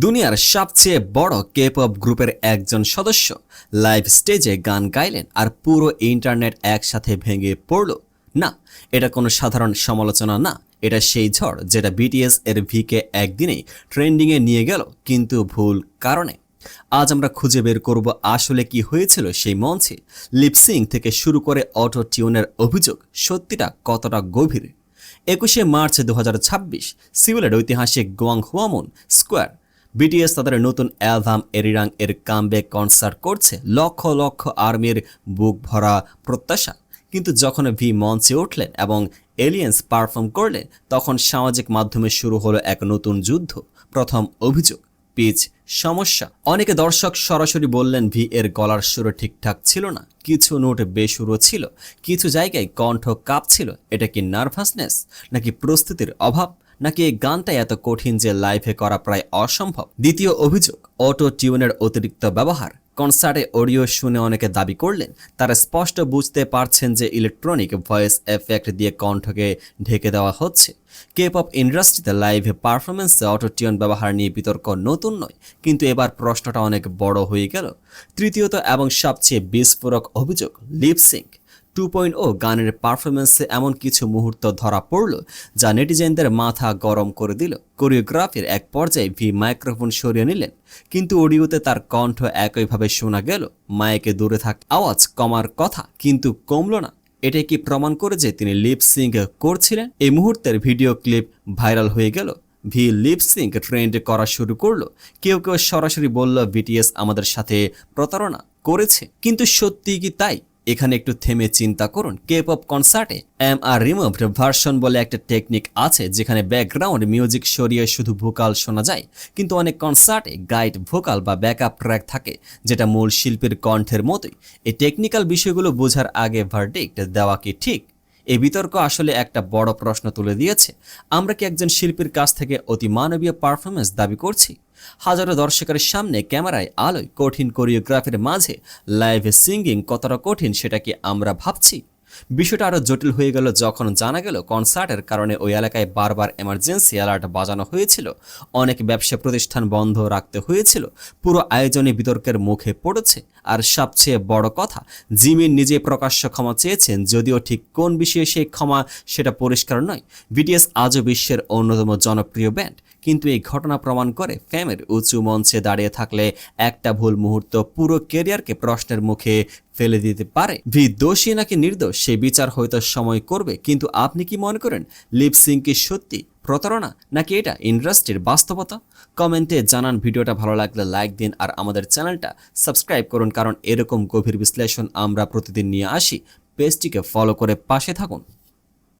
দুনিয়ার সবচেয়ে বড় কে-পপ গ্রুপের একজন সদস্য লাইভ স্টেজে গান গাইলেন আর পুরো ইন্টারনেট একসাথে ভেঙে পড়ল। না, এটা কোনো সাধারণ সমালোচনা না, এটা সেই ঝড় যেটা বিটিএস এর ভিকে একদিনেই ট্রেন্ডিংয়ে নিয়ে গেল, কিন্তু ভুল কারণে। আজ আমরা খুঁজে বের করব আসলে কি হয়েছিল সেই মঞ্চে। লিপসিং থেকে শুরু করে অটো টিউনের অভিযোগ সত্যিটা কতটা গভীর। 21শে মার্চ 2026 সিউলের ঐতিহাসিক গোয়াংহওয়ামুন স্কোয়ার বিটিএস তাদের নতুন অ্যালবাম এরিরাং এর কামব্যাক কনসার্ট করছে। লক্ষ লক্ষ আর্মির বুক ভরা প্রত্যাশা। কিন্তু যখন ভি মঞ্চে উঠলেন এবং এলিয়েন্স পারফর্ম করলেন, তখন সামাজিক মাধ্যমে শুরু হলো এক নতুন যুদ্ধ। প্রথম অভিযোগ, পিচ সমস্যা। অনেকে দর্শক সরাসরি বললেন ভি এর গলার সুর ঠিকঠাক ছিল না, কিছু নোট বেসুরো ছিল, কিছু জায়গায় কণ্ঠ কাঁপছিল। এটা কি নার্ভাসনেস, নাকি প্রস্তুতির অভাব, নাকি এই গানটা এত কঠিন যে লাইভে করা প্রায় অসম্ভব? দ্বিতীয় অভিযোগ, অটো টিউনের অতিরিক্ত ব্যবহার। কনসার্টে অডিও শুনে অনেকে দাবি করলেন তারা স্পষ্ট বুঝতে পারছেন যে ইলেকট্রনিক ভয়েস এফেক্ট দিয়ে কণ্ঠকে ঢেকে দেওয়া হচ্ছে। কে-পপ ইন্ডাস্ট্রিতে লাইভে পারফরমেন্সে অটো টিউন ব্যবহার নিয়ে বিতর্ক নতুন নয়, কিন্তু এবার প্রশ্নটা অনেক বড় হয়ে গেল। তৃতীয়ত এবং সবচেয়ে বিস্ফোরক অভিযোগ, লিপসিঙ্ক 2.0 গানের পারফরমেন্সে এমন কিছু মুহূর্ত ধরা পড়ল যা নেটিজেনদের মাথা গরম করে দিল। কোরিওগ্রাফির এক পর্যায়ে ভি মাইক্রোফোন সরিয়ে নিলেন, কিন্তু অডিওতে তার কণ্ঠ একইভাবে শোনা গেল। মাইকে দূরে থাক আওয়াজ কমার কথা, কিন্তু কমল না। এটা কি প্রমাণ করে যে তিনি লিপসিঙ্ক করছিলেন? এই মুহূর্তের ভিডিও ক্লিপ ভাইরাল হয়ে গেল। ভি লিপসিঙ্ক ট্রেন্ড করা শুরু করলো। কেউ কেউ সরাসরি বলল বিটিএস আমাদের সাথে প্রতারণা করেছে। কিন্তু সত্যি কি তাই? এখানে একটু থেমে চিন্তা করুন। কে-পপ কনসার্টে রিমুভড ভার্সন বলে একটা টেকনিক আছে, যেখানে ব্যাকগ্রাউন্ড মিউজিক সরিয়ে শুধু ভোকাল শোনা যায়। কিন্তু অনেক কনসার্টে গাইড ভোকাল বা ব্যাকআপ ট্র্যাক থাকে, যেটা মূল শিল্পীর কণ্ঠের মতোই। এই টেকনিক্যাল বিষয়গুলো বোঝার আগে ভার্ডিক্ট দেওয়া কি ঠিক? এই বিতর্ক আসলে একটা বড় প্রশ্ন তুলে দিয়েছে। আমরা কি একজন শিল্পীর কাছ থেকে অতি মানবীয় পারফরমেন্স দাবি করছি? হাজারো দর্শকের সামনে ক্যামেরায় আলোয় কঠিন কোরিওগ্রাফির মাঝে লাইভে সিঙ্গিং কতটা কঠিন সেটা কি আমরা ভাবছি? বিষয়টা আরও জটিল হয়ে গেল যখন জানা গেল কনসার্টের কারণে ওই এলাকায় বারবার এমার্জেন্সি অ্যালার্ট বাজানো হয়েছিল। অনেক ব্যবসা প্রতিষ্ঠান বন্ধ রাখতে হয়েছিল। পুরো আয়োজনে বিতর্কের মুখে পড়েছে। আর সবচেয়ে বড় কথা, জিমিন নিজে প্রকাশ্য ক্ষমা চেয়েছেন, যদিও ঠিক কোন বিষয়ে সেই ক্ষমা সেটা পরিষ্কার নয়। বিটিএস আজও বিশ্বের অন্যতম জনপ্রিয় ব্যান্ড, কিন্তু এই ঘটনা প্রমাণ করে ফ্যামের উঁচু মঞ্চে দাঁড়িয়ে থাকলে একটা ভুল মুহূর্ত পুরো ক্যারিয়ারকে প্রশ্নের মুখে ফেলে দিতে পারে। ভি দোষী নাকি নির্দোষ সেই বিচার হয়তো সময় করবে, কিন্তু আপনি কি মনে করেন লিপসিং কি সত্যি প্রতারণা, নাকি এটা ইন্ডাস্ট্রির বাস্তবতা? কমেন্টে জানান। ভিডিওটা ভালো লাগলে লাইক দিন আর আমাদের চ্যানেলটা সাবস্ক্রাইব করুন, কারণ এরকম গভীর বিশ্লেষণ আমরা প্রতিদিন নিয়ে আসি। পেজটিকে ফলো করে পাশে থাকুন।